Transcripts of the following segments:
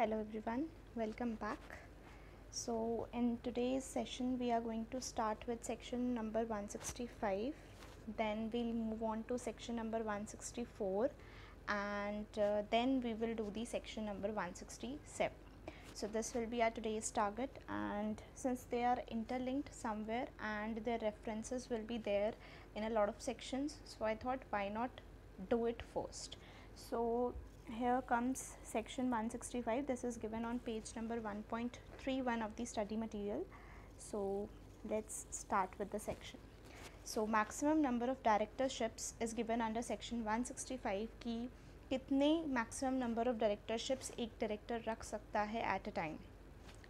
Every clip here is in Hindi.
Hello everyone, welcome back. So in today's session we are going to start with section number 165, then we'll move on to section number 164 and then we will do the section number 167. So this will be our today's target, and since they are interlinked somewhere and their references will be there in a lot of sections, so I thought why not do it first. So here comes section 165. This is given on page number 1.31 of the study material. So let's start with the section. So maximum number of directorships is given under section 165 की कितने मैक्सिमम नंबर ऑफ़ डायरेक्टरशिप्स एक डायरेक्टर रख सकता है एट अ टाइम,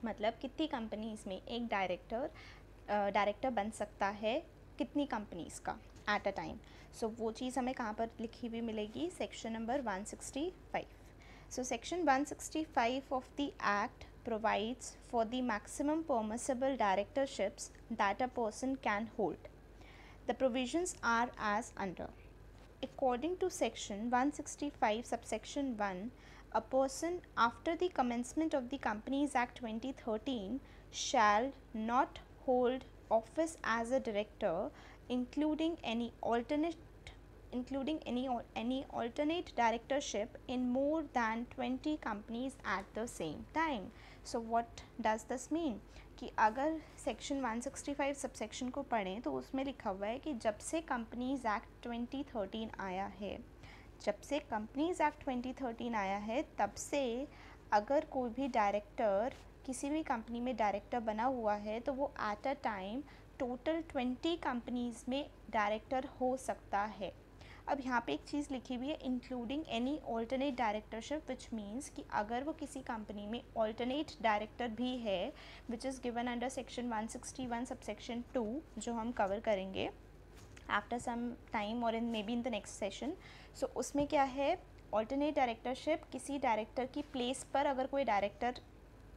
मतलब कितनी कंपनीज़ में एक डायरेक्टर बन सकता है, कितनी कंपनीज़ का एट अ टाइम. सो वो चीज़ हमें कहाँ पर लिखी हुई मिलेगी, section number 165. So section 165 of the act provides for the maximum permissible directorships that a person can hold. The provisions are as under. According to section 165 subsection 1, a person after the commencement of the Companies Act 2013 shall not hold office as a director, including any alternate directorship in more than 20 companies at the same time. So what does this mean? कि अगर सेक्शन 165 सबसेक्शन को पढ़ें तो उसमें लिखा हुआ है कि जब से कंपनीज़ एक्ट 2013 आया है, तब से अगर कोई भी डायरेक्टर किसी भी कंपनी में डायरेक्टर बना हुआ है तो वो at a time total 20 companies में डायरेक्टर हो सकता है. अब यहाँ पे एक चीज़ लिखी हुई है, including any alternate directorship, which means कि अगर वो किसी कंपनी में ऑल्टरनेट डायरेक्टर भी है, which is given under section 161 subsection 2, जो हम कवर करेंगे आफ्टर सम टाइम और in maybe in the next session. So उसमें क्या है, ऑल्टरनेट डायरेक्टरशिप, किसी डायरेक्टर की प्लेस पर अगर कोई डायरेक्टर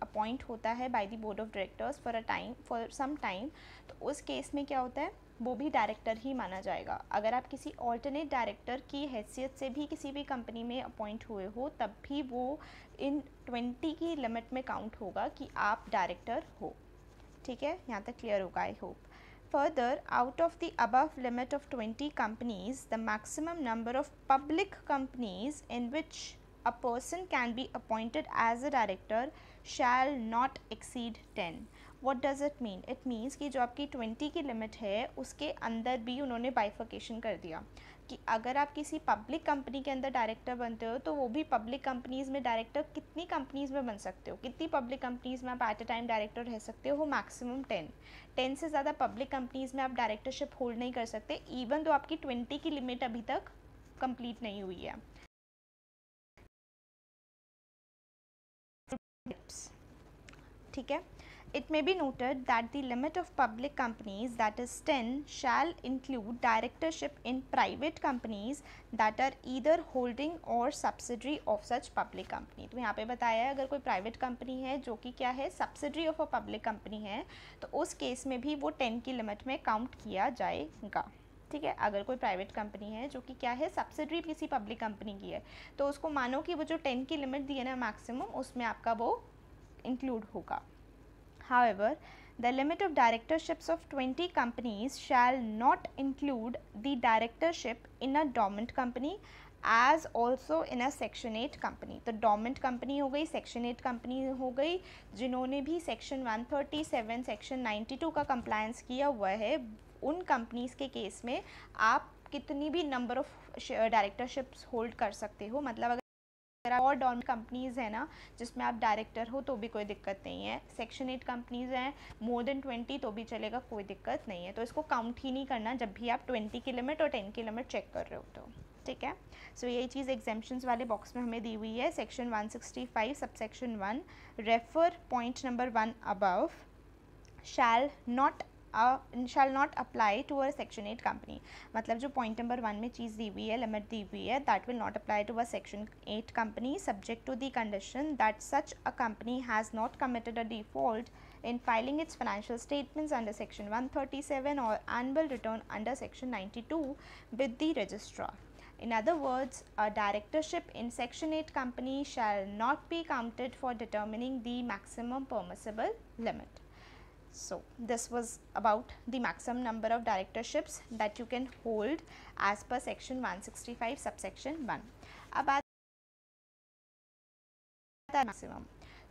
अपॉइंट होता है by the board of directors for some time, तो उस केस में क्या होता है, वो भी डायरेक्टर ही माना जाएगा. अगर आप किसी ऑल्टरनेट डायरेक्टर की हैसियत से भी किसी भी कंपनी में अपॉइंट हुए हो, तब भी वो इन 20 की लिमिट में काउंट होगा कि आप डायरेक्टर हो. ठीक है, यहाँ तक क्लियर होगा I hope. Further, out of the above limit of 20 companies, the maximum number of public companies in which a person can be appointed as a director shall not exceed 10. What does it mean? It means कि जो आपकी 20 की लिमिट है उसके अंदर भी उन्होंने बाइफर्केशन कर दिया कि अगर आप किसी पब्लिक कंपनी के अंदर डायरेक्टर बनते हो तो वो भी पब्लिक कंपनीज़ में डायरेक्टर कितनी कंपनीज़ में बन सकते हो, कितनी पब्लिक कंपनीज़ में आप एट अ टाइम डायरेक्टर रह सकते हो, मैक्सिमम 10 से ज़्यादा पब्लिक कंपनीज़ में आप डायरेक्टरशिप होल्ड नहीं कर सकते, इवन तो आपकी 20 की लिमिट अभी तक कंप्लीट नहीं हुई है. ठीक है. It may be noted that the limit of public companies, that is 10, shall include directorship in private companies that are either holding or subsidiary of such public company. तो यहाँ पे बताया है अगर कोई प्राइवेट कंपनी है जो कि क्या है, subsidiary of a public company है, तो उस केस में भी वो 10 की लिमिट में काउंट किया जाएगा. ठीक है, अगर कोई प्राइवेट कंपनी है जो कि क्या है, सब्सिडरी किसी पब्लिक कंपनी की है, तो उसको मानो कि वो जो 10 की लिमिट दी है ना मैक्सिमम, उसमें आपका वो इंक्लूड होगा. However, the limit of directorships of 20 companies shall not include the directorship in a dormant company as also in a section 8 company. तो dormant company हो गई, section 8 company हो गई, जिन्होंने भी section 137, section 92 का compliance किया हुआ है, उन companies के केस में आप कितनी भी number of directorships hold कर सकते हो. मतलब और डॉर्मेंट कंपनीज़ है ना जिसमें आप डायरेक्टर हो तो भी कोई दिक्कत नहीं है, सेक्शन 8 कंपनीज़ हैं मोर देन 20 तो भी चलेगा, कोई दिक्कत नहीं है. तो इसको काउंट ही नहीं करना जब भी आप 20 की लिमिट और 10 की लिमिट चेक कर रहे हो तो. ठीक है. सो यही चीज़ एग्जाम्पशंस वाले बॉक्स में हमें दी हुई है. Section 165 subsection 1, refer point number 1 above, shall not apply to a section 8 company. मतलब जो पॉइंट नंबर 1 में चीज़ दी हुई है, लिमिट दी हुई है, that will not apply to a section 8 company subject to the condition that such a company has not committed a default in filing its financial statements under section 137 or annual return under section 92 with the registrar. In other words, a directorship in Section 8 company shall not be counted for determining the maximum permissible limit. So, this was about the maximum number of directorships that you can hold as per section 165 subsection 1. अब आता है मैक्सिमम.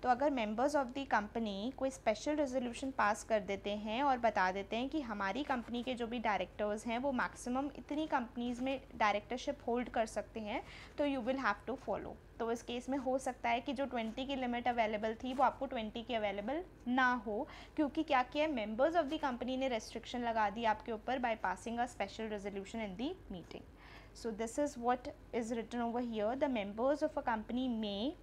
तो अगर मेंबर्स ऑफ द कंपनी कोई स्पेशल रेजोल्यूशन पास कर देते हैं और बता देते हैं कि हमारी कंपनी के जो भी डायरेक्टर्स हैं वो मैक्सिमम इतनी कंपनीज़ में डायरेक्टरशिप होल्ड कर सकते हैं, तो you will have to follow. तो इस केस में हो सकता है कि जो 20 की लिमिट अवेलेबल थी वो आपको 20 की अवेलेबल ना हो, क्योंकि क्या किया है, मेंबर्स ऑफ द कंपनी ने रेस्ट्रिक्शन लगा दी आपके ऊपर by passing a special resolution in the meeting. So this is what is written over here. The members of a company में,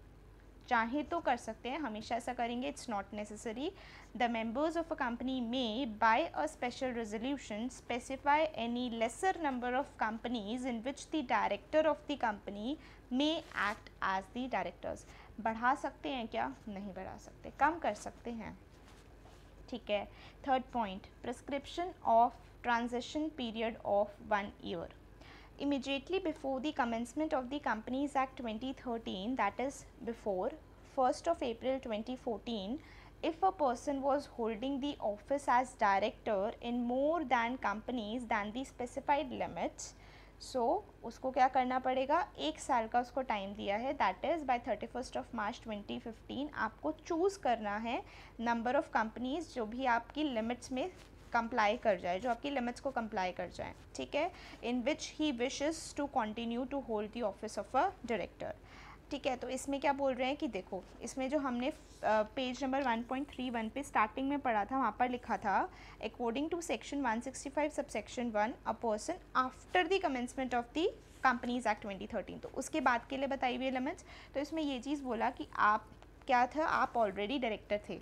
चाहे तो कर सकते हैं, हमेशा ऐसा करेंगे it's not necessary. The members of a company में by a special resolution specify any lesser number of companies in which the director of the company may act as the directors. बढ़ा सकते हैं क्या? नहीं बढ़ा सकते, कम कर सकते हैं. ठीक है. Third point, prescription of transition period of 1 year. Immediately before the commencement of the Companies Act 2013, that is before 1st of April 2014, if a person was holding the office as director in more than companies than the specified limits, so उसको क्या करना पड़ेगा, 1 साल का उसको टाइम दिया है, that is by 31st of March 2015 आपको चूज़ करना है नंबर ऑफ़ कंपनीज़ जो भी आपकी लिमिट्स में कंप्लाई कर जाए, जो आपकी लिमिट्स को कंप्लाई कर जाए. ठीक है. In which he wishes to continue to hold the office of a director. ठीक है. तो इसमें क्या बोल रहे हैं कि देखो, इसमें जो हमने पेज नंबर 1.31 पे स्टार्टिंग में पढ़ा था, वहाँ पर लिखा था according to section 165 subsection 1 a person after the commencement of the companies act 2013. तो उसके बाद के लिए बताई हुई लिमिट्स. तो इसमें ये चीज़ बोला कि आप क्या था, आप ऑलरेडी डायरेक्टर थे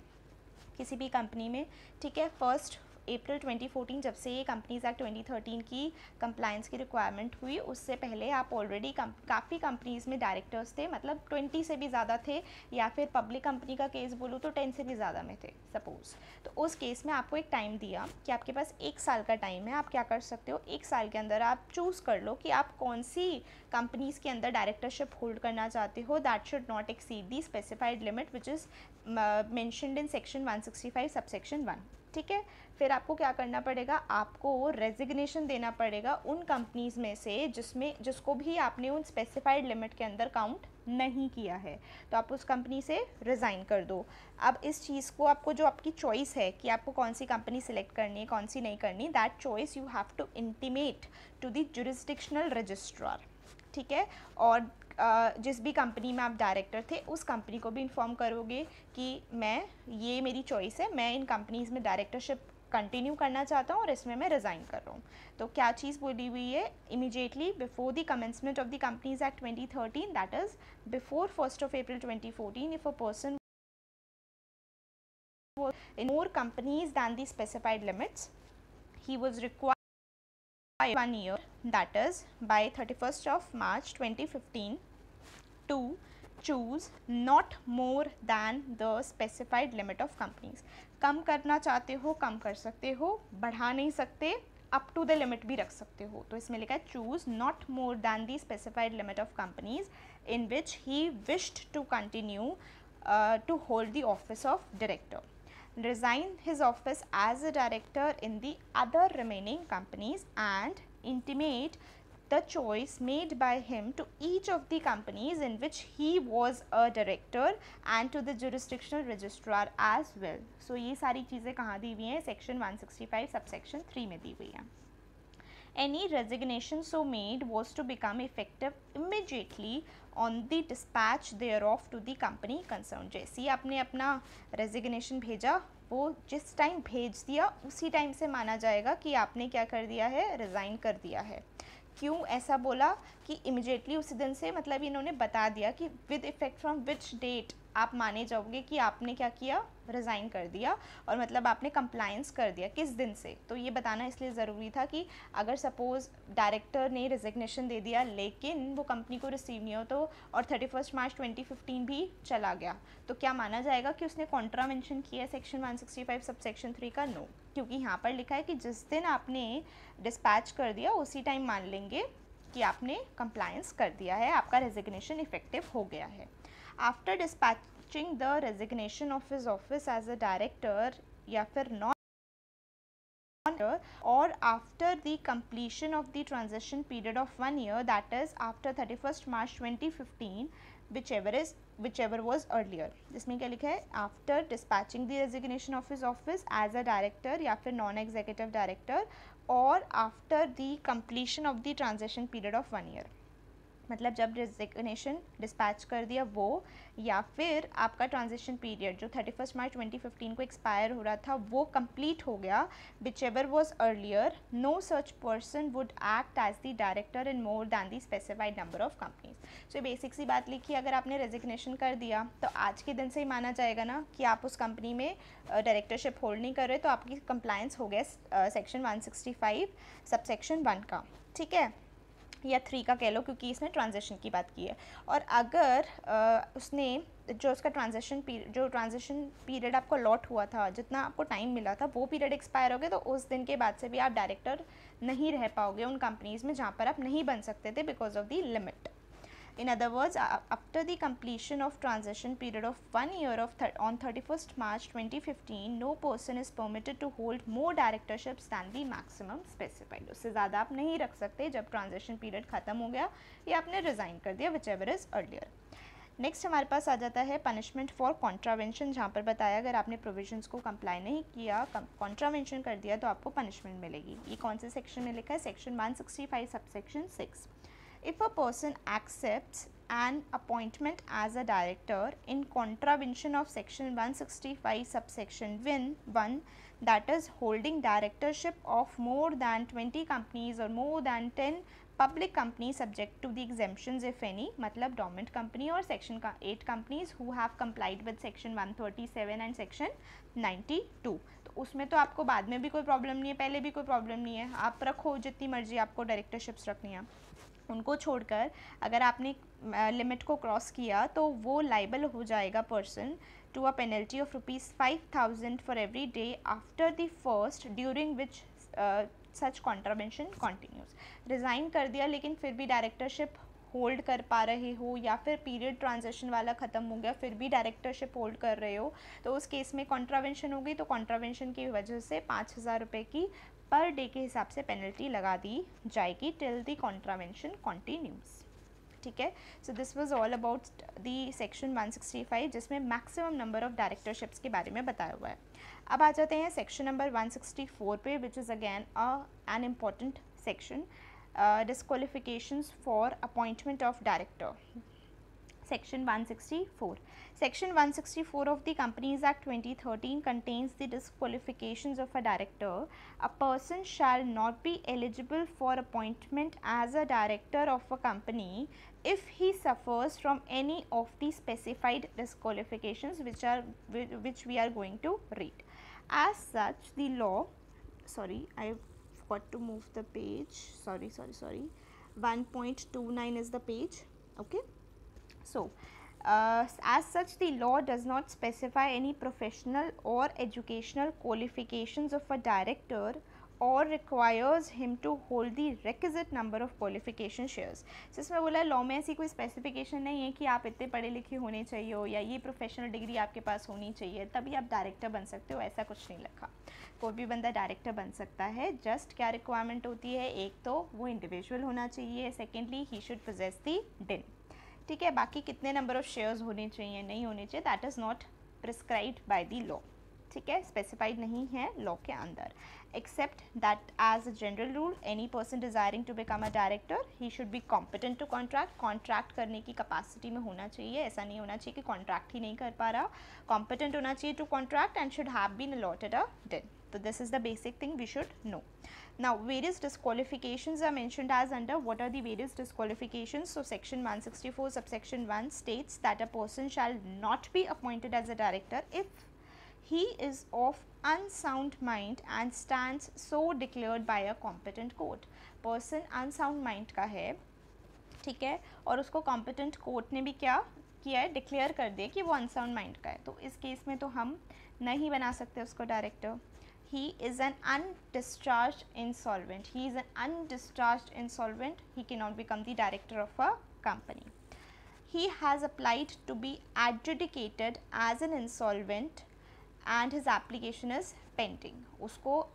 किसी भी कंपनी में. ठीक है. 1 अप्रैल 2014 जब से ये कंपनीज एक्ट 2013 की कंप्लायंस की रिक्वायरमेंट हुई, उससे पहले आप ऑलरेडी काफ़ी कंपनीज़ में डायरेक्टर्स थे, मतलब 20 से भी ज़्यादा थे, या फिर पब्लिक कंपनी का केस बोलो तो 10 से भी ज़्यादा में थे सपोज़. तो उस केस में आपको एक टाइम दिया कि आपके पास 1 साल का टाइम है. आप क्या कर सकते हो, 1 साल के अंदर आप चूज़ कर लो कि आप कौन सी कंपनीज़ के अंदर डायरेक्टरशिप होल्ड करना चाहते हो. That should not exceed the specified limit which is mentioned in section 165 subsection 1. ठीक है. फिर आपको क्या करना पड़ेगा, आपको रेजिग्नेशन देना पड़ेगा उन कंपनीज़ में से जिसको भी आपने उन स्पेसिफाइड लिमिट के अंदर काउंट नहीं किया है. तो आप उस कंपनी से रिज़ाइन कर दो. अब इस चीज़ को आपको, जो आपकी चॉइस है कि आपको कौन सी कंपनी सिलेक्ट करनी है कौन सी नहीं करनी, that choice you have to intimate to the jurisdictional registrar. ठीक है. और जिस भी कंपनी में आप डायरेक्टर थे उस कंपनी को भी इन्फॉर्म करोगे कि ये मेरी चॉइस है, मैं इन कंपनीज़ में डायरेक्टरशिप कंटिन्यू करना चाहता हूँ और इसमें मैं रिज़ाइन कर रहा हूँ. तो क्या चीज़ बोली हुई है, immediately before the commencement of the companies act 2013, that is before 1st of April 2014, if a person in more companies than the specified limits, he was required by 1 year, that is by 31st of March 2015, to choose not more than the specified limit of companies. कम करना चाहते हो कम कर सकते हो, बढ़ा नहीं सकते, अप टू द लिमिट भी रख सकते हो. तो इसमें लिखा है choose not more than the specified limit of companies in which he wished to continue to hold the office of director. Resign his office as a director in the other remaining companies and intimate the choice made by him to each of the companies in which he was a director and to the jurisdictional registrar as well. So ये सारी चीज़ें कहाँ दी हुई हैं, सेक्शन 165 सबसेक्शन 3 में दी हुई हैं. Any resignation so made was to become effective immediately on the dispatch thereof to the company concerned. जैसे ही आपने अपना रेजिग्नेशन भेजा, वो जिस टाइम भेज दिया उसी टाइम से माना जाएगा कि आपने क्या कर दिया है, रिज़ाइन कर दिया है. क्यों ऐसा बोला कि इमिडिएटली उसी दिन से, मतलब इन्होंने बता दिया कि with effect from which date आप माने जाओगे कि आपने क्या किया, रिज़ाइन कर दिया, और मतलब आपने कंप्लायंस कर दिया किस दिन से. तो ये बताना इसलिए ज़रूरी था कि अगर सपोज़ डायरेक्टर ने रेजिग्नेशन दे दिया लेकिन वो कंपनी को रिसीव नहीं हो तो, और 31 मार्च 2015 भी चला गया, तो क्या माना जाएगा कि उसने कॉन्ट्रावेंशन किया है सेक्शन 165 सबसेक्शन 3 का? नो, क्योंकि यहाँ पर लिखा है कि जिस दिन आपने डिस्पैच कर दिया उसी टाइम मान लेंगे कि आपने कंप्लायंस कर दिया है, आपका रेजिग्नेशन इफेक्टिव हो गया है. After dispatching the resignation of his office as a director या फिर non or after the completion of the transition period of 1 year, that is after 31st March 2015, whichever was earlier. जिसमें क्या लिखा है, after dispatching the resignation of his office as a director या फिर non executive director or after the completion of the transition period of 1 year. मतलब जब रेजिग्नेशन डिस्पैच कर दिया वो, या फिर आपका ट्रांजिशन पीरियड जो 31 मार्च 2015 को एक्सपायर हो रहा था वो कंप्लीट हो गया, whichever was earlier, no such person would act as the director in more than the specified number of companies. So basic सी बात लिखी, अगर आपने रेजिग्नेशन कर दिया तो आज के दिन से ही माना जाएगा ना कि आप उस कंपनी में डायरेक्टरशिप होल्ड नहीं कर रहे, तो आपकी कंप्लायंस हो गया सेक्शन 165 सबसेक्शन 1 का, ठीक है, या 3 का कह लो, क्योंकि इसमें ट्रांजिशन की बात की है. और अगर उसने जो उसका ट्रांजिशन पीरियड आपको अलॉट हुआ था, जितना आपको टाइम मिला था, वो पीरियड एक्सपायर हो गया, तो उस दिन के बाद से भी आप डायरेक्टर नहीं रह पाओगे उन कंपनीज़ में जहाँ पर आप नहीं बन सकते थे because of the limit. In other words, after the completion of transition period of 1 year on 31st March 2015, no person is permitted to hold more directorships than the maximum specified. उससे ज़्यादा आप नहीं रख सकते जब transition period ख़त्म हो गया या आपने resign कर दिया, whichever is earlier. नेक्स्ट हमारे पास आ जाता है पनिशमेंट फॉर कॉन्ट्रावेंशन, जहाँ पर बताया अगर आपने प्रोविजंस को कंप्लाई नहीं किया, कॉन्ट्रावेंशन कर दिया, तो आपको पनिशमेंट मिलेगी. ये कौन से सेक्शन में लिखा है, section 165 subsection 6. If a person accepts an appointment as a director in contravention of section 165 subsection 1, that is holding directorship of more than 20 companies or more than 10 public companies subject to the exemptions if any, मतलब dormant company और section 8 companies who have complied with section 137 and section 92. तो उसमें तो आपको बाद में भी कोई प्रॉब्लम नहीं है, पहले भी कोई प्रॉब्लम नहीं है, आप रखो जितनी मर्जी आपको डायरेक्टरशिप्स रखनी है. उनको छोड़कर अगर आपने लिमिट को क्रॉस किया तो वो लाइबल हो जाएगा person to a penalty of ₹5,000 for every day after the first during which such contravention continues. Resign कर दिया लेकिन फिर भी डायरेक्टरशिप होल्ड कर पा रहे हो, या फिर पीरियड ट्रांजेक्शन वाला ख़त्म हो गया फिर भी डायरेक्टरशिप होल्ड कर रहे हो, तो उस केस में कॉन्ट्रावेंशन हो गई, तो कॉन्ट्रावेंशन की वजह से 5,000 रुपये की पर डे के हिसाब से पेनल्टी लगा दी जाएगी टिल द कॉन्ट्रावेंशन कंटिन्यूज. ठीक है, so this was all about the section 165 जिसमें मैक्सिमम नंबर ऑफ डायरेक्टरशिप्स के बारे में बताया हुआ है. अब आ जाते हैं सेक्शन नंबर 164 पे, which is again an important section, disqualifications for appointment of director. Section 164. Section 164 of the Companies Act 2013 contains the disqualifications of a director. A person shall not be eligible for appointment as a director of a company if he suffers from any of the specified disqualifications which we are going to read. As such, the law, I got to move the page, sorry, 1.29 is the page, okay. So as such, the law does not specify any professional or educational qualifications of a director or requires him to hold the requisite number of qualification shares. So इसमें बोला लॉ में ऐसी कोई स्पेसिफिकेशन नहीं है कि आप इतने पढ़े लिखे होने चाहिए हो या ये प्रोफेशनल डिग्री आपके पास होनी चाहिए तभी आप डायरेक्टर बन सकते हो, ऐसा कुछ नहीं लिखा. कोई भी बंदा डायरेक्टर बन सकता है. जस्ट क्या रिक्वायरमेंट होती है, एक तो वो इंडिविजुअल होना चाहिए, secondly he should possess the DIN. ठीक है, बाकी कितने नंबर ऑफ शेयर्स होने चाहिए नहीं होने चाहिए that is not prescribed by the law. ठीक है, स्पेसिफाइड नहीं है लॉ के अंदर, except that as a general rule any person desiring to become a director he should be competent to contract करने की कैपेसिटी में होना चाहिए. ऐसा नहीं होना चाहिए कि कॉन्ट्रैक्ट ही नहीं कर पा रहा, कॉम्पिटेंट होना चाहिए to contract and should have been allotted a DIN. So this is the basic thing we should know. Now various disqualifications are mentioned as under. What are the various disqualifications? So section 164 subsection 1 states that a person shall not be appointed as a director if he is of unsound mind and stands so declared by a competent court. Person unsound mind का है, ठीक है, और उसको competent court ने भी क्या किया है, डिक्लेयर कर दिया कि वो अनसाउंड माइंड का है, तो इस केस में तो हम नहीं बना सकते उसको director. he is an undischarged insolvent. He is an undischarged insolvent. He cannot become the director of a company. He has applied to be adjudicated as an insolvent and his application is pending. उसको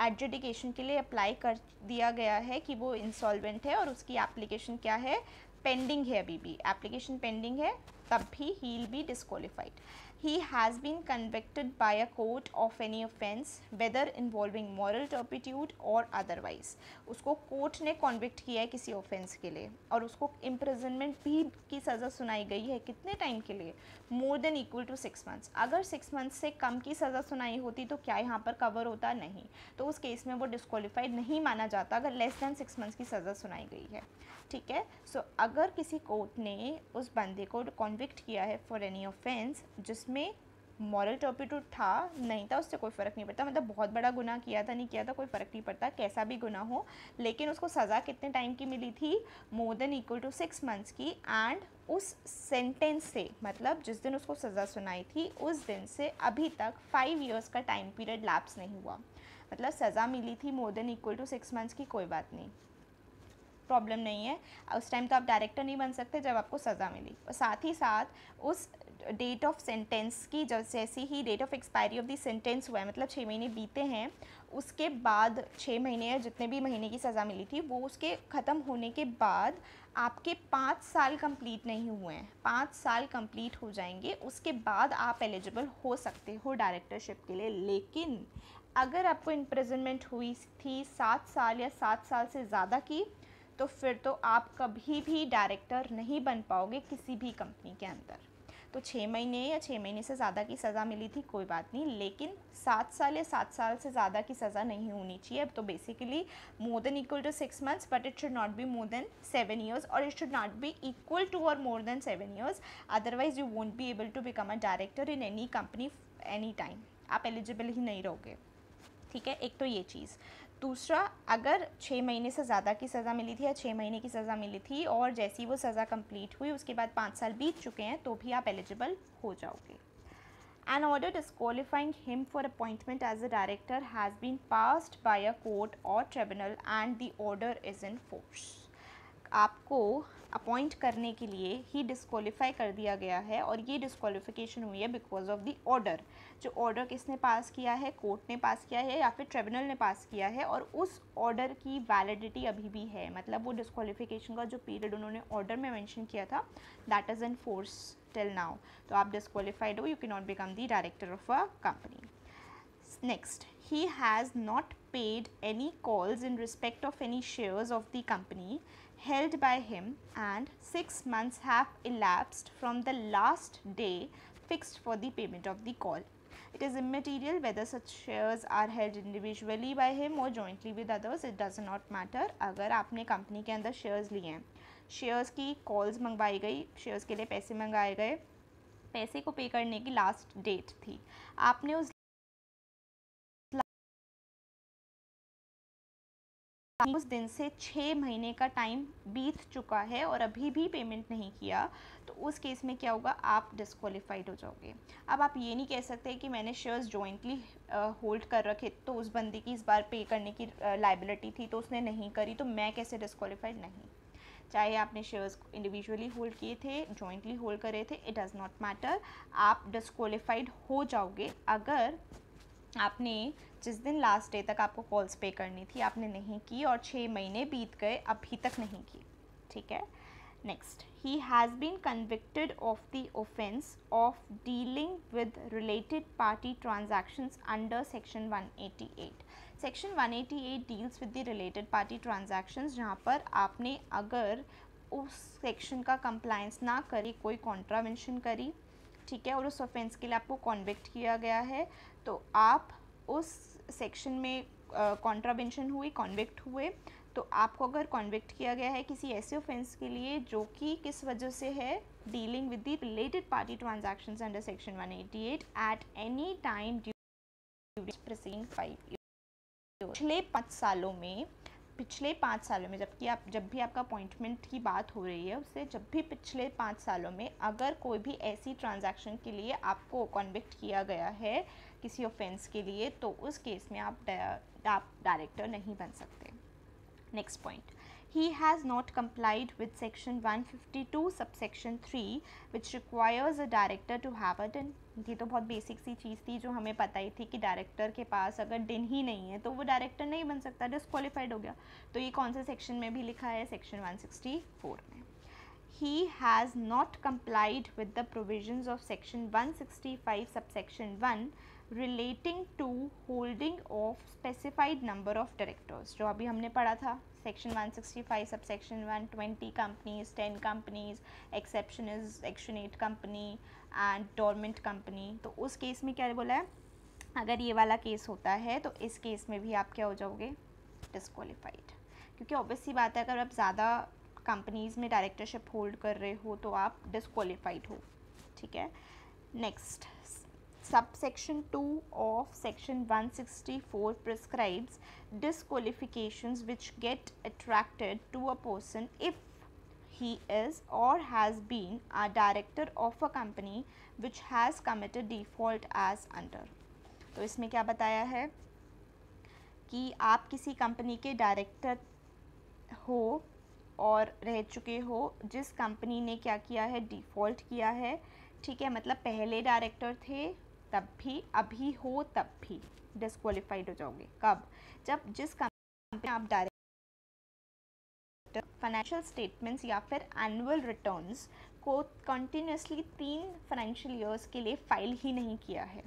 एडजुडिकेशन के लिए अप्लाई कर दिया गया है कि वो इंसॉल्वेंट है और उसकी एप्लीकेशन क्या है, पेंडिंग है, अभी भी एप्लीकेशन पेंडिंग है, तब भी he will be disqualified. He has been convicted by a court of any offence whether involving moral turpitude or otherwise. उसको कोर्ट ने कॉन्विक्ट किया है किसी ऑफेंस के लिए और उसको इम्प्रिजनमेंट भी की सज़ा सुनाई गई है. कितने टाइम के लिए? More than equal to 6 months. अगर 6 मंथ्स से कम की सज़ा सुनाई होती तो क्या यहाँ पर कवर होता? नहीं. तो उस केस में वो डिस्क्वालीफाइड नहीं माना जाता अगर लेस दैन 6 मंथ्स की सज़ा सुनाई गई है. ठीक है. सो अगर किसी कोर्ट ने उस बंदे को कॉन्विक्ट किया है फॉर एनी ऑफेंस जिसमें मॉरल टर्पिट्यूड था, नहीं था, उससे कोई फ़र्क नहीं पड़ता. मतलब बहुत बड़ा गुनाह किया था, नहीं किया था, कोई फ़र्क नहीं पड़ता, कैसा भी गुनाह हो. लेकिन उसको सज़ा कितने टाइम की मिली थी? More than equal to 6 months की. एंड उस सेंटेंस से, मतलब जिस दिन उसको सज़ा सुनाई थी उस दिन से अभी तक 5 ईयर्स का टाइम पीरियड लैप्स नहीं हुआ. मतलब सज़ा मिली थी more than equal to 6 months की, कोई बात नहीं, प्रॉब्लम नहीं है. उस टाइम तो आप डायरेक्टर नहीं बन सकते जब आपको सज़ा मिली. और साथ ही साथ उस डेट ऑफ सेंटेंस की जैसे ही date of expiry of the sentence हुआ है, मतलब 6 महीने बीते हैं, उसके बाद 6 महीने या जितने भी महीने की सज़ा मिली थी वो उसके ख़त्म होने के बाद आपके 5 साल कंप्लीट नहीं हुए हैं, 5 साल कंप्लीट हो जाएंगे, उसके बाद आप एलिजिबल हो सकते हो डायरेक्टरशिप के लिए. लेकिन अगर आपको इम्प्रिजनमेंट हुई थी 7 साल या 7 साल से ज़्यादा की, तो फिर तो आप कभी भी डायरेक्टर नहीं बन पाओगे किसी भी कंपनी के अंदर. तो 6 महीने या 6 महीने से ज़्यादा की सज़ा मिली थी, कोई बात नहीं, लेकिन 7 साल या 7 साल से ज़्यादा की सज़ा नहीं होनी चाहिए. तो basically more than equal to 6 months, but it should not be more than 7 years और it should not be equal to और more than 7 years. Otherwise you won't be able to become a director in any company any time. आप एलिजिबल ही नहीं रहोगे. ठीक है, एक तो ये चीज़. दूसरा, अगर 6 महीने से ज़्यादा की सज़ा मिली थी या 6 महीने की सज़ा मिली थी और जैसी वो सज़ा कंप्लीट हुई उसके बाद 5 साल बीत चुके हैं, तो भी आप एलिजिबल हो जाओगे. An order disqualifying him for appointment as a director has been passed by a court or tribunal and the order is in force. आपको अपॉइंट करने के लिए ही डिस्क्वालीफाई कर दिया गया है और ये डिस्क्वालिफिकेशन हुई है बिकॉज ऑफ द ऑर्डर. जो ऑर्डर किसने पास किया है? कोर्ट ने पास किया है या फिर ट्रिब्यूनल ने पास किया है, और उस ऑर्डर की वैलिडिटी अभी भी है. मतलब वो डिस्क्वालिफिकेशन का जो पीरियड उन्होंने ऑर्डर में मेंशन किया था, that is in force till now. तो आप डिस्क्वालीफाइड हो, you can not become the director of a company. Next, he has not paid any calls in respect of any shares of the company held by him and 6 months have elapsed from the last day fixed for the payment of the call. It is immaterial whether such shares are held individually by him or jointly with others. It does not matter. अगर आपने कंपनी के अंदर शेयर्स लिए हैं, शेयर्स की कॉल्स मंगवाई गई, शेयर्स के लिए पैसे मंगाए गए, पैसे को पे करने की लास्ट डेट थी, आपने उस दिन से 6 महीने का टाइम बीत चुका है और अभी भी पेमेंट नहीं किया, तो उस केस में क्या होगा? आप डिस्क्वालीफाइड हो जाओगे. अब आप ये नहीं कह सकते कि मैंने शेयर्स जॉइंटली होल्ड कर रखे तो उस बंदी की इस बार पे करने की लाइबिलिटी थी तो उसने नहीं करी, तो मैं कैसे डिस्क्वालीफाइड? नहीं. चाहे आपने शेयर्स इंडिविजुअली होल्ड किए थे, जॉइंटली होल्ड करे थे, इट डज़ नॉट मैटर, आप डिस्क्वालीफाइड हो जाओगे अगर आपने जिस दिन लास्ट डे तक आपको कॉल्स पे करनी थी आपने नहीं की और 6 महीने बीत गए अभी तक नहीं की. ठीक है. Next, he has been convicted of the offence of dealing with related party transactions under section 188. Section 188 deals with the related party transactions, जहाँ पर आपने अगर उस सेक्शन का कंप्लायंस ना करी, कोई कॉन्ट्रावेंशन करी, ठीक है, और उस ऑफेंस के लिए आपको कॉन्विक्ट किया गया है, तो आप उस सेक्शन में कॉन्ट्रावेंशन हुई, कॉन्विक्ट हुए, तो आपको अगर कॉन्विक्ट किया गया है किसी ऐसे ऑफेंस के लिए जो कि किस वजह से है, dealing with the related party transactions under section 188 at any time during preceding 5 years. पिछले 5 सालों में पिछले 5 सालों में, जब भी आपका अपॉइंटमेंट की बात हो रही है, उससे जब भी पिछले 5 सालों में अगर कोई भी ऐसी ट्रांजैक्शन के लिए आपको कॉन्विक्ट किया गया है किसी ऑफेंस के लिए, तो उस केस में आप डायरेक्टर नहीं बन सकते। Next point, he has not complied with section 152 subsection 3 which requires a director to have a DIN। ये तो बहुत बेसिक सी चीज़ थी जो हमें पता ही थी कि डायरेक्टर के पास अगर DIN ही नहीं है तो वो डायरेक्टर नहीं बन सकता, डिस्क्वालीफाइड हो गया। तो ये कौन से सेक्शन में भी लिखा है, सेक्शन 164 में। He has not complied with the provisions of section 165 subsection 1 relating to holding of specified number of directors, जो अभी हमने पढ़ा था, section 165 subsection 1, 20 companies, 10 companies, exception is section 8 company and dormant company. तो उस केस में क्या बोला है, अगर ये वाला केस होता है तो इस केस में भी आप क्या हो जाओगे, डिस्क्वालीफाइड, क्योंकि ऑब्वियस सी बात है अगर आप ज़्यादा कंपनीज़ में डायरेक्टरशिप होल्ड कर रहे हो तो आप डिस्क्वालीफाइड हो। ठीक है, next, subsection 2 of section 164 prescribes disqualifications which get attracted to a person if he is or has been a director of a company which has committed default as under। तो इसमें क्या बताया है कि आप किसी कंपनी के डायरेक्टर हो और रह चुके हो जिस कंपनी ने क्या किया है, डिफ़ॉल्ट किया है। ठीक है, मतलब पहले डायरेक्टर थे तब भी, अभी हो तब भी डिस्क्वालीफाइड हो जाओगे। कब, जब जिस कंपनी आप डायरेक्टर फाइनेंशियल स्टेटमेंट्स या फिर एनुअल रिटर्न्स को कंटिन्यूसली 3 फाइनेंशियल ईयर्स के लिए फाइल ही नहीं किया है,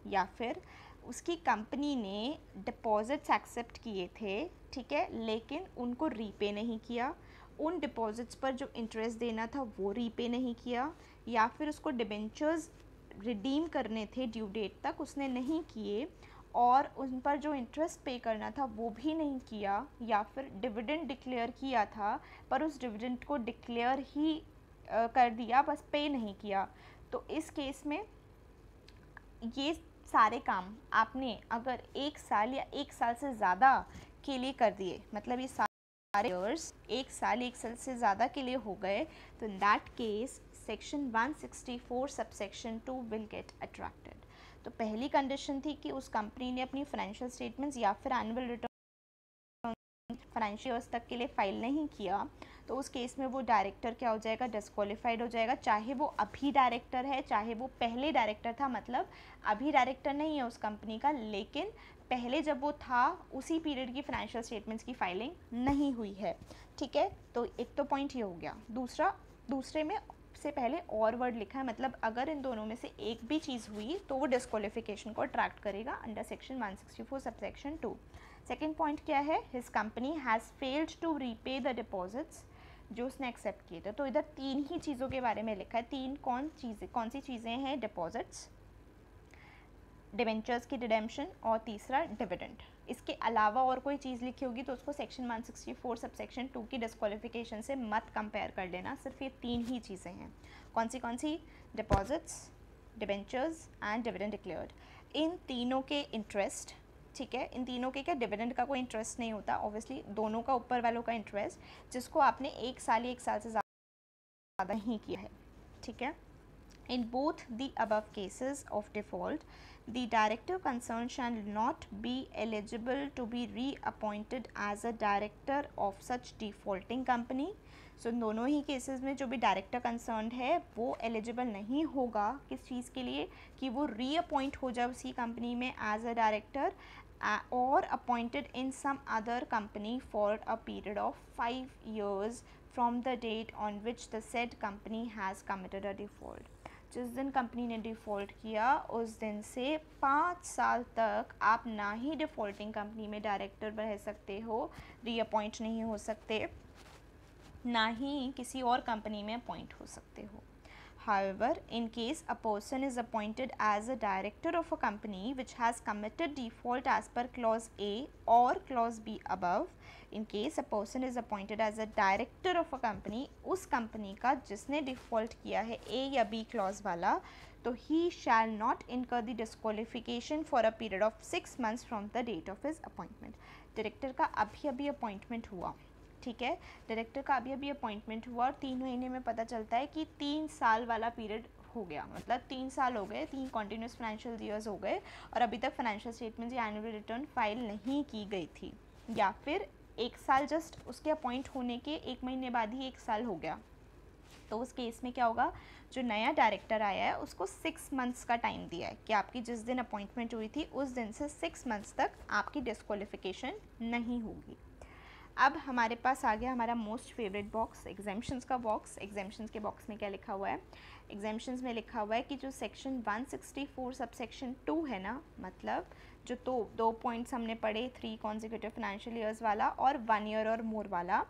या फिर उसकी कंपनी ने डिपॉजिट्स एक्सेप्ट किए थे, ठीक है, लेकिन उनको रीपे नहीं किया, उन डिपॉजिट्स पर जो इंटरेस्ट देना था वो रीपे नहीं किया, या फिर उसको डिबेंचर्स रिडीम करने थे ड्यू डेट तक, उसने नहीं किए, और उन पर जो इंटरेस्ट पे करना था वो भी नहीं किया, या फिर डिविडेंड डिक्लेयर किया था पर उस डिविडेंड को डिक्लेयर ही कर दिया, बस पे नहीं किया। तो इस केस में ये सारे काम आपने अगर 1 साल या 1 साल से ज़्यादा के लिए कर दिए, मतलब ये सारे ईयर्स 1 साल से ज़्यादा के लिए हो गए, तो in that case section 164 subsection 2 will get attracted. तो पहली कंडीशन थी कि उस कंपनी ने अपनी फाइनेंशियल स्टेटमेंट्स या फिर एनुअल रिटर्न फाइनेंशियल ईयर्स तक के लिए फाइल नहीं किया, तो उस केस में वो डायरेक्टर क्या हो जाएगा, डिस्क्वालीफाइड हो जाएगा, चाहे वो अभी डायरेक्टर है चाहे वो पहले डायरेक्टर था। मतलब अभी डायरेक्टर नहीं है उस कंपनी का, लेकिन पहले जब वो था उसी पीरियड की फाइनेंशियल स्टेटमेंट्स की फाइलिंग नहीं हुई है। ठीक है, तो एक तो पॉइंट ये हो गया। दूसरे में से पहले और वर्ड लिखा है, मतलब अगर इन दोनों में से एक भी चीज़ हुई तो वो डिस्क्वालिफिकेशन को अट्रैक्ट करेगा under section 164 subsection 2। Second point क्या है, his company has failed to repay the deposits जो उसने एक्सेप्ट किए थे। तो इधर 3 ही चीज़ों के बारे में लिखा है। 3 कौन सी चीज़ें हैं, डिपॉजिट्स, डिबेंचर्स की रिडेम्पशन और तीसरा डिविडेंड। इसके अलावा और कोई चीज़ लिखी होगी तो उसको सेक्शन 164 सबसेक्शन 2 की डिस्क्वालिफिकेशन से मत कंपेयर कर लेना। सिर्फ ये 3 ही चीज़ें हैं। कौन सी, deposits, debentures and dividend declared. इन तीनों के इंटरेस्ट, ठीक है, इन तीनों के क्या डिविडेंड का कोई इंटरेस्ट नहीं होता, ऑब्वियसली दोनों का ऊपर वालों का इंटरेस्ट, जिसको आपने 1 साल या 1 साल से ज़्यादा ही किया है। ठीक है, in both the above cases of default, the director concerned shall not be eligible to be reappointed as a director of such defaulting company। सो दोनों ही केसेस में जो भी डायरेक्टर कंसर्न है वो एलिजिबल नहीं होगा किस चीज़ के लिए, कि वो रीअपॉइंट हो जाए उसी कंपनी में एज अ डायरेक्टर और appointed in some other company for a period of 5 years from the date on which the said company has committed a default. जिस दिन कंपनी ने डिफ़ॉल्ट किया उस दिन से 5 साल तक आप ना ही डिफ़ॉल्टिंग कंपनी में डायरेक्टर रह सकते हो, रीअपॉइंट नहीं हो सकते, ना ही किसी और कंपनी में अपॉइंट हो सकते हो। However, in case a person is appointed as a director of a company which has committed default as per clause A or clause B above, in case a person is appointed as a director of a company, उस कंपनी का जिसने डिफ़ॉल्ट किया है A या B clause वाला, तो he shall not incur the disqualification for a period of 6 months from the date of his appointment। Director का अभी अभी अपॉइंटमेंट हुआ, ठीक है, डायरेक्टर का अभी अभी अपॉइंटमेंट हुआ और 3 महीने में पता चलता है कि 3 साल वाला पीरियड हो गया, मतलब 3 साल हो गए, 3 कॉन्टीन्यूस फाइनेंशियल ईयर्स हो गए और अभी तक फाइनेंशियल स्टेटमेंट्स या एनुअल रिटर्न फाइल नहीं की गई थी, या फिर 1 साल जस्ट उसके अपॉइंट होने के 1 महीने बाद ही 1 साल हो गया, तो उस केस में क्या होगा, जो नया डायरेक्टर आया है उसको 6 मंथ्स का टाइम दिया है कि आपकी जिस दिन अपॉइंटमेंट हुई थी उस दिन से 6 मंथ्स तक आपकी डिस्क्वालिफिकेशन नहीं होगी। अब हमारे पास आ गया हमारा मोस्ट फेवरेट बॉक्स, एग्जेम्पशंस का बॉक्स। एग्जेम्पशंस के बॉक्स में क्या लिखा हुआ है, एग्जेम्पशंस में लिखा हुआ है कि जो सेक्शन 164 सबसेक्शन 2 है ना, मतलब जो दो पॉइंट्स हमने पढ़े, 3 कॉन्जिक्यूटिव फाइनेंशियल ईयर्स वाला और 1 ईयर और मोर वाला,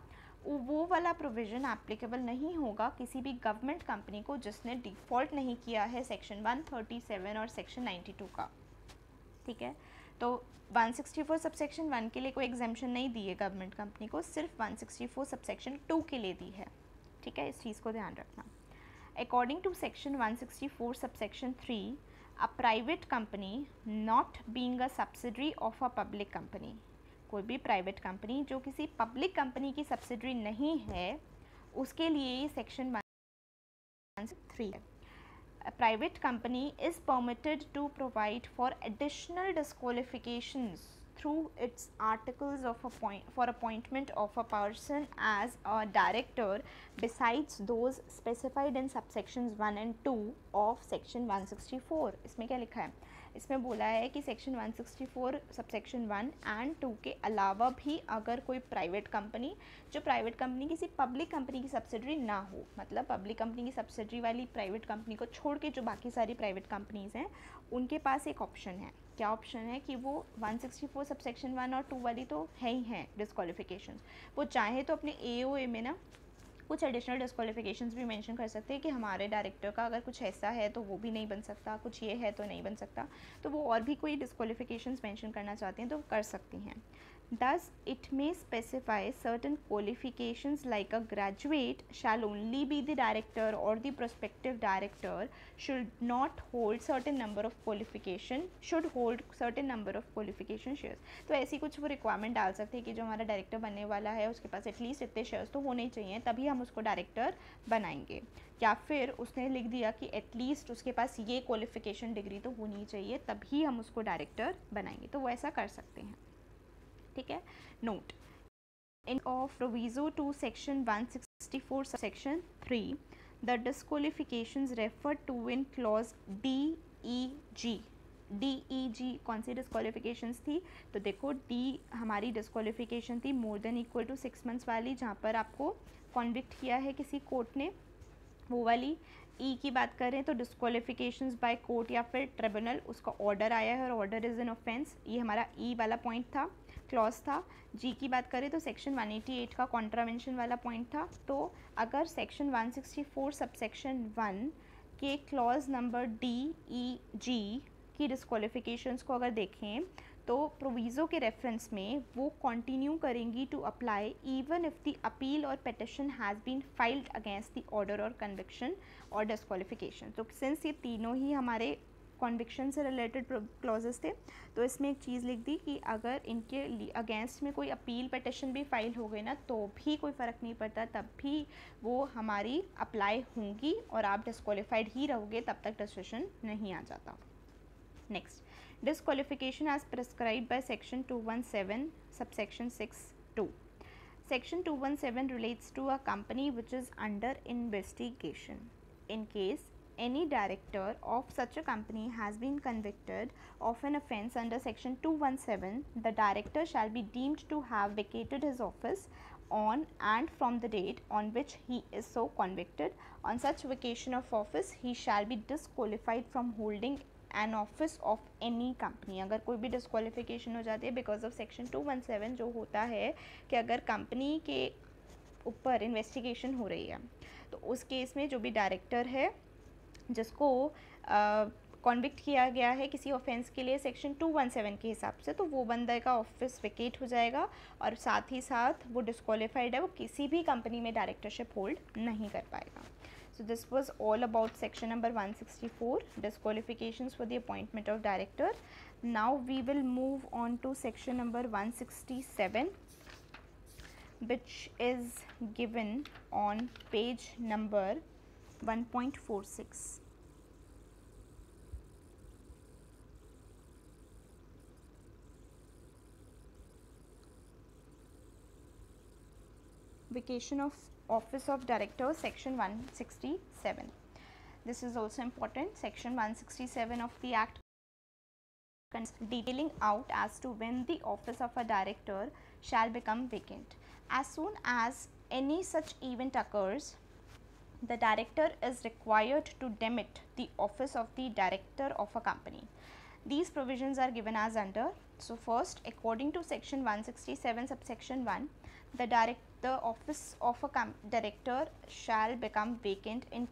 वो वाला प्रोविज़न एप्लीकेबल नहीं होगा किसी भी गवर्नमेंट कंपनी को जिसने डिफ़ॉल्ट नहीं किया है सेक्शन 137 और सेक्शन 92 का, ठीक है। तो 164 सबसेक्शन 1 के लिए कोई एग्जेम्पशन नहीं दी है गवर्नमेंट कंपनी को, सिर्फ 164 सबसेक्शन 2 के लिए दी है, ठीक है, इस चीज़ को ध्यान रखना। According to section 164 subsection 3, a private company not being a subsidiary of a public company, कोई भी प्राइवेट कंपनी जो किसी पब्लिक कंपनी की सब्सिडरी नहीं है उसके लिए ये सेक्शन 163 है। A private company is permitted to provide for additional disqualifications through its articles of for appointment of a person as a director besides those specified in subsections 1 and 2 of section 164। इसमें क्या लिखा है, इसमें बोला है कि सेक्शन 164 सबसेक्शन 1 एंड 2 के अलावा भी अगर कोई प्राइवेट कंपनी, जो प्राइवेट कंपनी किसी पब्लिक कंपनी की सब्सिडरी ना हो, मतलब पब्लिक कंपनी की सब्सिडरी वाली प्राइवेट कंपनी को छोड़ के जो बाकी सारी प्राइवेट कंपनीज़ हैं उनके पास एक ऑप्शन है, क्या ऑप्शन है कि वो 164 सबसेक्शन 1 और 2 वाली तो है ही हैं डिस्क्वालिफिकेशंस, वो चाहे तो अपने AOA में ना कुछ एडिशनल डिस्क्वालिफिकेशंस भी मेंशन कर सकते हैं कि हमारे डायरेक्टर का अगर कुछ ऐसा है तो वो भी नहीं बन सकता, कुछ ये है तो नहीं बन सकता, तो वो और भी कोई डिस्क्वालिफिकेशंस मेंशन करना चाहते हैं तो कर सकती हैं। Thus, it may specify certain qualifications like a graduate shall only be the director or the prospective director should not hold certain number of qualification, should hold certain number of qualification shares। तो ऐसी कुछ वो रिक्वायरमेंट डाल सकते हैं कि जो हमारा डायरेक्टर बनने वाला है उसके पास एटलीस्ट इतने शेयर्स तो होने चाहिए तभी हम उसको डायरेक्टर बनाएंगे, या फिर उसने लिख दिया कि एटलीस्ट उसके पास ये क्वालिफिकेशन डिग्री तो होनी चाहिए तभी हम उसको डायरेक्टर बनाएंगे, तो वो ऐसा कर सकते हैं, ठीक है। Note in of proviso to section 164 section 3 the disqualifications refer to in clause DEG। DEG कौन सी डिस्क्वालिफिकेशंस थी, तो देखो D हमारी डिस्क्वालिफिकेशन थी more than equal to 6 months वाली, जहाँ पर आपको कॉन्विक्ट किया है किसी कोर्ट ने, वो वाली। ई की बात करें तो डिस्क्वालिफिकेशंस बाय कोर्ट या फिर ट्रिब्यूनल, उसका ऑर्डर आया है और ऑर्डर इज़ एन ऑफेंस, ये हमारा ई वाला पॉइंट था, क्लॉज था। जी की बात करें तो सेक्शन 188 का कॉन्ट्रावेंशन वाला पॉइंट था। तो अगर सेक्शन 164 सबसेक्शन 1 के क्लॉज नंबर DEG की डिस्क्वालिफिकेशंस को अगर देखें तो प्रोविज़ो के रेफरेंस में वो कंटिन्यू करेंगी to apply even if the appeal और petition has been filed against the order और कन्विक्शन और डिस्क्वालिफिकेशन। तो सिंस ये तीनों ही हमारे कॉन्विक्शन से रिलेटेड क्लॉजेस थे, तो इसमें एक चीज़ लिख दी कि अगर इनके अगेंस्ट में कोई अपील पिटिशन भी फाइल हो गई ना तो भी कोई फ़र्क नहीं पड़ता, तब भी वो हमारी अप्लाई होंगी और आप डिस्क्वालिफाइड ही रहोगे, तब तक डिसीजन नहीं आ जाता। Next, disqualification as prescribed by section 217 subsection 6(2). Section 217 relates to a company which is under investigation. In case any director of such a company has been convicted of an offence under section 217, the director shall be deemed to have vacated his office on and from the date on which he is so convicted. On such vacation of office, he shall be disqualified from holding an office of any company. अगर कोई भी डिस्क्वालिफिकेशन हो जाती है बिकॉज ऑफ सेक्शन 217, जो होता है कि अगर कंपनी के ऊपर इन्वेस्टिगेशन हो रही है तो उस केस में जो भी डायरेक्टर है जिसको कॉन्विक्ट किया गया है किसी ऑफेंस के लिए सेक्शन 217 के हिसाब से, तो वो बंदे का ऑफिस वेकेट हो जाएगा और साथ ही साथ वो डिस्क्वालिफाइड है, वो किसी भी कंपनी में डायरेक्टरशिप होल्ड नहीं कर पाएगा। So this was all about section number 164, disqualifications for the appointment of director. Now we will move on to section number 167, which is given on page number 1.46. Vacation of office of director, section 167. This is also important. Section 167 of the act detailing out as to when the office of a director shall become vacant. As soon as any such event occurs, the director is required to demit the office of the director of a company. These provisions are given as under. So first, according to section 167 subsection 1, the office of a director shall become vacant in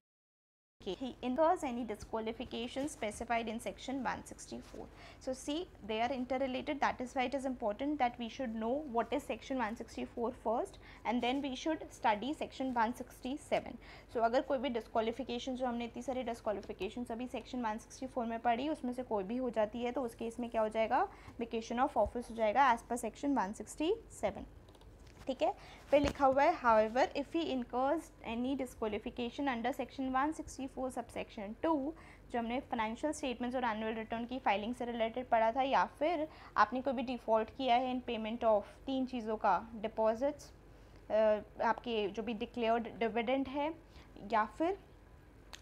case he incurs any disqualification specified in section 164. So see, they are interrelated. That is why it is important that we should know what is section 164 first, and then we should study section 167. So अगर कोई भी disqualification, जो हमने इतनी सारी disqualifications अभी section 164 में पढ़ी, उसमें से कोई भी हो जाती है तो उस केस में क्या हो जाएगा, vacation of office हो जाएगा as per section 167. ठीक है, फिर लिखा हुआ है however if he incurs any disqualification under section 164 subsection 2, जो हमने फाइनेंशियल स्टेटमेंट्स और एनुअल रिटर्न की फाइलिंग से रिलेटेड पढ़ा था, या फिर आपने कोई भी डिफ़ॉल्ट किया है इन पेमेंट ऑफ 3 चीज़ों का, डिपॉजिट्स, आपके जो भी डिक्लेयर्ड डिविडेंड है, या फिर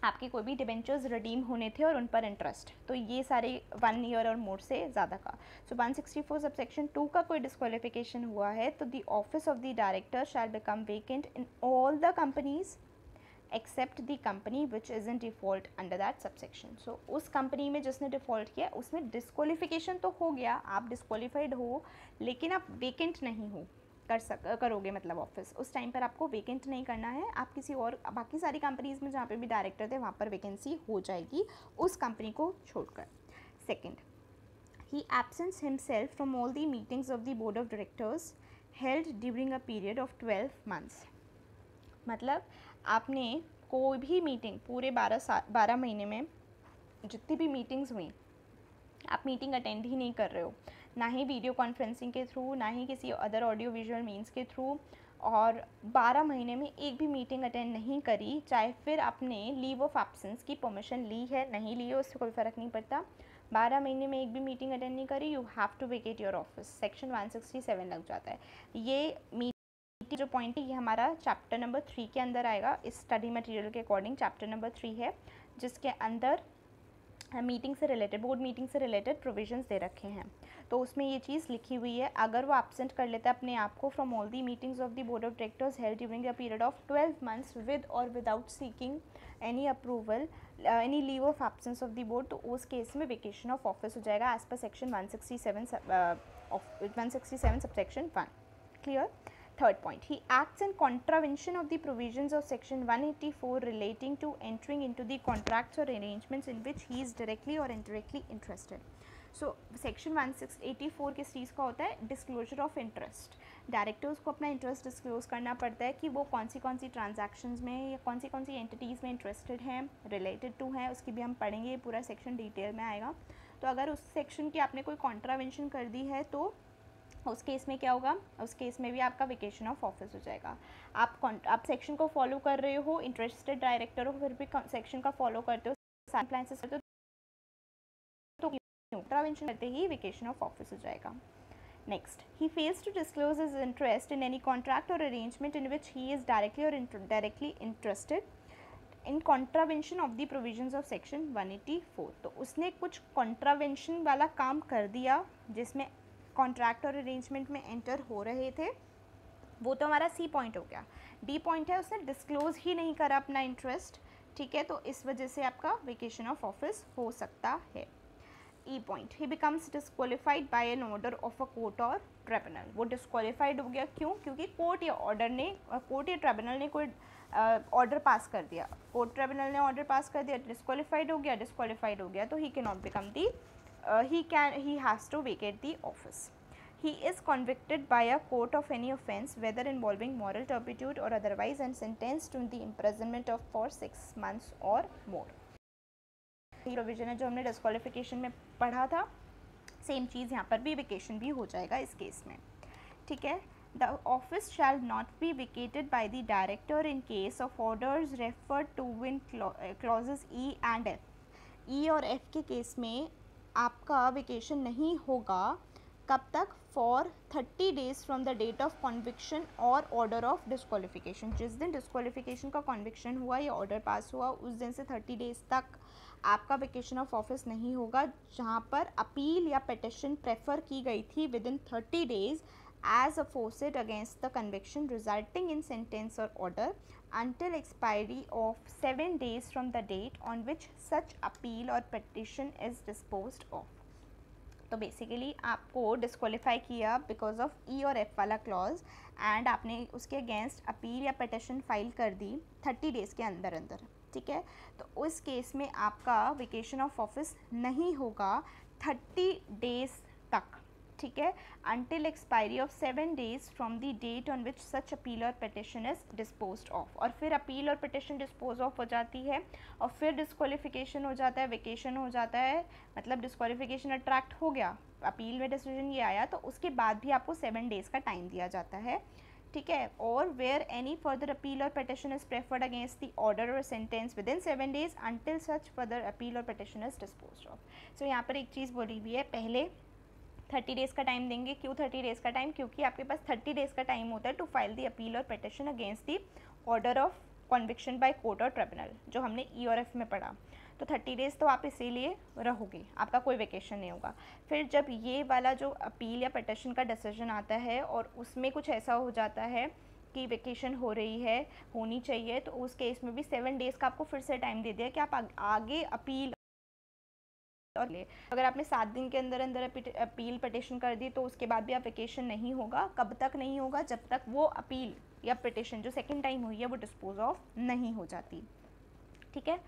आपके कोई भी डिबेंचर्स रिडीम होने थे और उन पर इंटरेस्ट, तो ये सारे 1 ईयर और मोर से ज़्यादा का. सो 164 सबसेक्शन 2 का कोई डिस्क्वालिफिकेशन हुआ है तो the office of the director shall become vacant in all the companies except the company which is in default under that subsection. So उस कंपनी में जिसने डिफ़ॉल्ट किया उसमें डिस्क्वालिफिकेशन तो हो गया, आप डिस्क्वालीफाइड हो, लेकिन आप वेकेंट नहीं हो करोगे, मतलब ऑफिस उस टाइम पर आपको वेकेंट नहीं करना है, आप किसी और बाकी सारी कंपनीज़ में जहाँ पे भी डायरेक्टर थे वहाँ पर वैकेंसी हो जाएगी उस कंपनी को छोड़कर. Second, he absence himself from all the meetings of the board of directors held during a period of 12 months. मतलब आपने कोई भी मीटिंग पूरे 12 महीने में जितनी भी मीटिंग्स हुई, आप मीटिंग अटेंड ही नहीं कर रहे हो, ना ही वीडियो कॉन्फ्रेंसिंग के थ्रू, ना ही किसी अदर ऑडियो विजुअल मीन्स के थ्रू, और 12 महीने में एक भी मीटिंग अटेंड नहीं करी, चाहे फिर आपने लीव ऑफ एब्सेंस की परमिशन ली है नहीं ली है उससे कोई फ़र्क नहीं पड़ता, 12 महीने में एक भी मीटिंग अटेंड नहीं करी, you have to vacate your office. Section 167 लग जाता है. ये मीटिंग जो पॉइंट है ये हमारा चैप्टर नंबर 3 के अंदर आएगा. इस स्टडी मटेरियल के अकॉर्डिंग चैप्टर नंबर 3 है जिसके अंदर मीटिंग से रिलेटेड, बोर्ड मीटिंग से रिलेटेड प्रोविजंस दे रखे हैं. तो उसमें ये चीज़ लिखी हुई है, अगर वो एब्सेंट कर लेता है अपने आप को from all the meetings of the board of directors held during the period of 12 months with और without seeking any approval any leave of absence of the board, तो उस केस में वेकेशन ऑफ ऑफिस हो जाएगा as per section 167 subsection 1. Clear. Third point, he acts in contravention of the provisions of section 184 relating to entering into the contracts or arrangements in which he is directly or indirectly interested. So section 184 किस चीज़ का होता है, डिस्क्लोजर ऑफ इंटरेस्ट. डायरेक्टर्स को अपना इंटरेस्ट डिस्क्लोज करना पड़ता है कि वो कौन सी ट्रांजैक्शंस में या कौन सी एंटिटीज़ में इंटरेस्टेड हैं, रिलेटेड टू हैं, उसकी भी हम पढ़ेंगे, पूरा सेक्शन डिटेल में आएगा. तो अगर उस सेक्शन की आपने कोई कॉन्ट्रावेंशन कर दी है तो उस केस में क्या होगा, उस केस में भी आपका वेकेशन ऑफ ऑफिस हो जाएगा. आप सेक्शन को फॉलो कर रहे हो, इंटरेस्टेड डायरेक्टर हो, फिर भी सेक्शन का फॉलो करते हो, अप्लायंसेस करते हो, तो कॉन्ट्रावेंशन करते ही वेकेशन ऑफ ऑफिस हो जाएगा. Next, he fails to disclose his interest in any contract और arrangement in which he is directly और indirectly interested in contravention of the provisions of section 184. तो उसने कुछ कॉन्ट्रावेंशन वाला काम कर दिया जिसमें कॉन्ट्रैक्ट और अरेंजमेंट में एंटर हो रहे थे, वो तो हमारा सी पॉइंट हो गया. डी पॉइंट है उसने डिस्क्लोज ही नहीं करा अपना इंटरेस्ट, ठीक है, तो इस वजह से आपका वेकेशन ऑफ ऑफिस हो सकता है. E point, he becomes disqualified by an order of a court और ट्रिब्यूनल. वो डिस्क्वालीफाइड हो गया क्यों, क्योंकि कोर्ट या ट्रिब्यूनल ने कोई ऑर्डर पास कर दिया, कोर्ट ट्रिब्यूनल ने ऑर्डर पास कर दिया, डिस्क्वालीफाइड हो गया तो he can not become the he has to vacate the office. he is convicted by a court of any offence whether involving moral turpitude or otherwise and sentenced to the imprisonment of for 6 months or more. Provision है जो हमने डिस्क्वालिफिकेशन में पढ़ा था, सेम चीज़ यहाँ पर भी वेकेशन भी हो जाएगा इस केस में, ठीक है. The office shall not be vacated by the director in case of orders referred to in clauses E and F. E और F के केस में आपका वेकेशन नहीं होगा कब तक? For 30 days from the date of conviction और ऑर्डर ऑफ डिस्क्वालिफिकेशन. जिस दिन डिस्क्वालिफिकेशन का कॉन्विक्शन हुआ या ऑर्डर पास हुआ उस दिन से 30 डेज तक आपका वेकेशन ऑफ ऑफिस नहीं होगा. जहाँ पर अपील या पिटिशन प्रेफर की गई थी with in 30 days as opposed against the conviction resulting in sentence or order until expiry of 7 days from the date on which such appeal or petition is disposed of. तो बेसिकली आपको डिस्क्वालीफाई किया बिकॉज ऑफ ई और एफ वाला क्लॉज एंड आपने उसके अगेंस्ट अपील या पिटिशन फाइल कर दी 30 डेज़ के अंदर अंदर, ठीक है. तो उस केस में आपका वेकेशन ऑफ ऑफिस नहीं होगा 30 डेज़ तक, ठीक है, until expiry of 7 days from the date on which such appeal or petition is disposed of. और फिर अपील और पिटिशन डिस्पोज ऑफ हो जाती है और फिर डिस्क्वालिफिकेशन हो जाता है, वेकेशन हो जाता है, मतलब डिस्क्वालिफिकेशन अट्रैक्ट हो गया, अपील में डिसीजन ये आया तो उसके बाद भी आपको 7 डेज़ का टाइम दिया जाता है, ठीक है. और वेयर एनी फर्दर अपील और petition is preferred against the order और sentence within 7 days until such further appeal और petition is dispose of. So यहाँ पर एक चीज़ बोली हुई है, पहले 30 डेज़ का टाइम देंगे. क्यों 30 डेज़ का टाइम? क्योंकि आपके पास 30 डेज़ का टाइम होता है टू फाइल दी अपील और petition against the order of conviction by court और ट्रिब्यूनल, जो हमने ई और एफ में पढ़ा. तो 30 डेज़ तो आप इसीलिए रहोगे, आपका कोई वेकेशन नहीं होगा. फिर जब ये वाला जो अपील या पिटिशन का डिसीजन आता है और उसमें कुछ ऐसा हो जाता है कि वेकेशन हो रही है, होनी चाहिए, तो उस केस में भी 7 डेज़ का आपको फिर से टाइम दे दिया कि आप आगे अपील और ले. अगर आपने 7 दिन के अंदर अंदर अपील पिटिशन कर दी तो उसके बाद भी आप वेकेशन नहीं होगा. कब तक नहीं होगा? जब तक वो अपील या पिटिशन जो सेकंड टाइम हुई है वो डिस्पोज ऑफ नहीं हो जाती, ठीक है.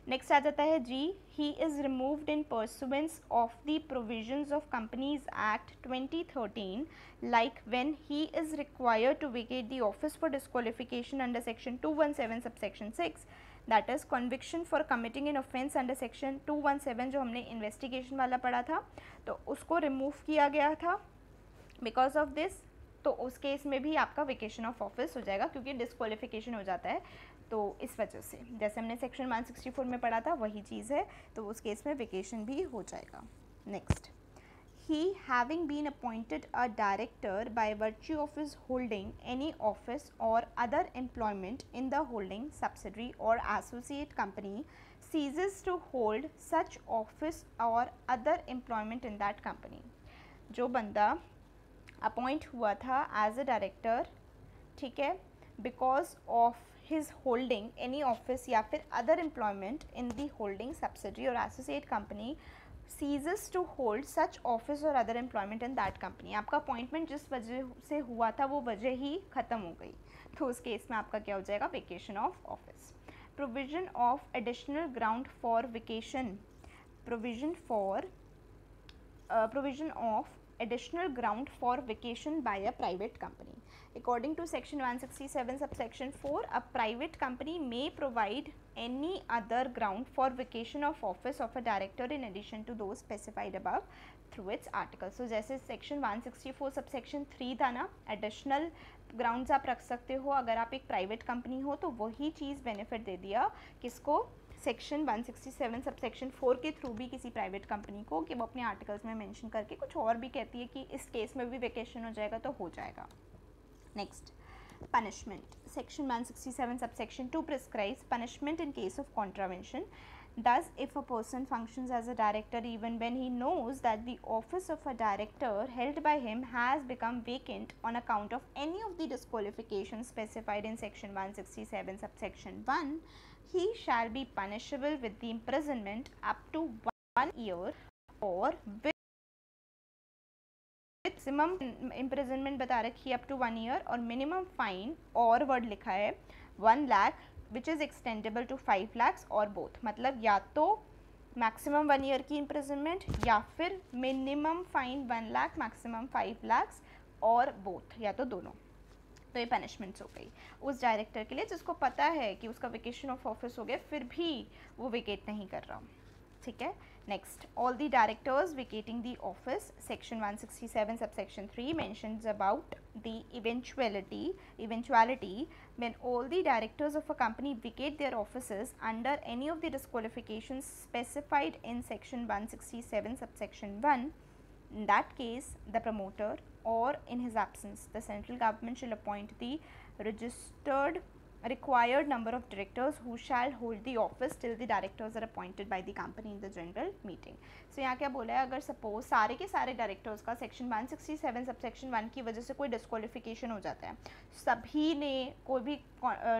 नेक्स्ट आ जाता है जी, he is removed in pursuance of the provisions of companies act 2013 like when he is required to vacate the office for disqualification under section 217 subsection 6, that is conviction for committing in offence under section 217 जो हमने इन्वेस्टिगेशन वाला पढ़ा था, तो उसको रिमूव किया गया था बिकॉज ऑफ दिस. तो उस केस में भी आपका वेकेशन ऑफ ऑफिस हो जाएगा क्योंकि डिस्क्वालिफिकेशन हो जाता है. तो इस वजह से जैसे हमने सेक्शन 164 में पढ़ा था वही चीज़ है, तो उस केस में वेकेशन भी हो जाएगा. Next, he having been appointed a director by virtue of his holding any office or other employment in the holding subsidiary or associate company ceases to hold such office or other employment in that company. जो बंदा अपॉइंट हुआ था एज अ डायरेक्टर, ठीक है, because of his holding any office या फिर other employment in the holding subsidiary और associate company ceases to hold such office or other employment in that company. आपका अपॉइंटमेंट जिस वजह से हुआ था वो वजह ही ख़त्म हो गई, तो उस केस में आपका क्या हो जाएगा? Vacation of office. Provision of additional ground for vacation, provision of additional ground for vacation by a private company. According to section 167 subsection 4, a private company may provide any other ground for vacation of office of a director in addition to those specified above through its article. So जैसे section 164 subsection 3 था ना, additional grounds आप रख सकते हो अगर आप एक private company हो, तो वही चीज़ benefit दे दिया किसको? सेक्शन 167 सबसेक्शन 4 के थ्रू भी किसी प्राइवेट कंपनी को, कि वो अपने आर्टिकल्स में मेंशन करके कुछ और भी कहती है कि इस केस में भी वेकेशन हो जाएगा तो हो जाएगा. Next, punishment. Section 167 subsection 2 prescribes punishment in case of contravention. Thus, if a person functions as a director even when he knows that the office of a director held by him has become vacant on account of any of the disqualifications specified in section 167 subsection 1, he shall be punishable with the imprisonment up to 1 year or with maximum imprisonment बता रखी है up to 1 year और minimum fine और word लिखा है 1 lakh which is extendable to 5 lakhs और both. मतलब या तो मैक्सिमम 1 ईयर की इम्प्रिजनमेंट या फिर minimum fine 1 lakh maximum 5 lakh और बोथ, या तो दोनों। तो ये पनिशमेंट्स हो गई उस डायरेक्टर के लिए जिसको पता है कि उसका वेकेशन ऑफ ऑफिस हो गया फिर भी वो वेकेट नहीं कर रहा। ठीक है, next, all the directors vacating the office, section 167 subsection 3 mentions about the eventuality when all the directors of a company vacate their offices under any of the disqualifications specified in section 167 subsection 1. In that case, the promoter or in his absence, the central government shall appoint the required number of directors who shall hold the office till the directors are appointed by the company in the general meeting. So यहाँ क्या बोला है, अगर सपोज सारे के सारे डायरेक्टर्स का सेक्शन 167 सबसेक्शन 1 की वजह से कोई डिस्क्वालिफिकेशन हो जाता है, सभी ने कोई भी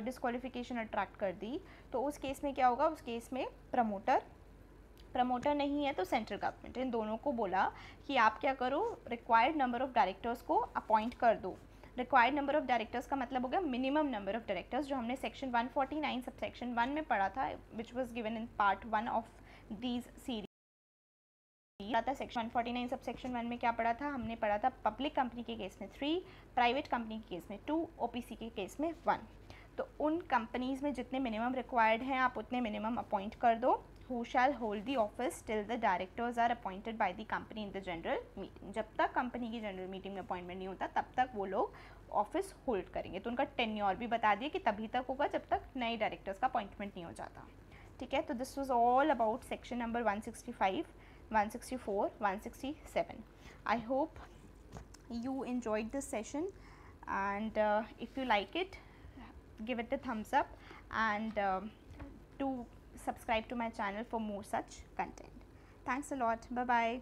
डिस्क्वालिफिकेशन अट्रैक्ट कर दी, तो उस केस में क्या होगा, उस केस में प्रमोटर नहीं है तो सेंट्रल गवर्नमेंट, इन दोनों को बोला कि आप क्या करो, रिक्वायर्ड नंबर ऑफ डायरेक्टर्स को अपॉइंट कर दो। रिक्वायर्ड नंबर ऑफ डायरेक्टर्स का मतलब हो गया मिनिमम नंबर ऑफ डायरेक्टर्स, जो हमने सेक्शन 149 सबसेक्शन 1 में पढ़ा था, which was given in part 1 of these series. था सेक्शन 149 सबसेक्शन 1 में क्या पढ़ा था, हमने पढ़ा था पब्लिक कंपनी के केस में 3, प्राइवेट कंपनी के केस में 2, ओपीसी के केस में 1। तो उन कंपनीज में जितने मिनिमम रिक्वायर्ड हैं आप उतने मिनिमम अपॉइंट कर दो। Who shall hold the office till the directors are appointed by the company in the general meeting, जब तक कंपनी की जनरल मीटिंग में अपॉइंटमेंट नहीं होता तब तक वो लोग ऑफिस होल्ड करेंगे। तो उनका टेन्योर भी बता दिया कि तभी तक होगा जब तक नए डायरेक्टर्स का अपॉइंटमेंट नहीं हो जाता। ठीक है, तो this was all about section number 165, 164, 167. I hope you enjoyed this session, and if you like it, give it a thumbs up, and do subscribe to my channel for more such content. Thanks a lot. Bye bye.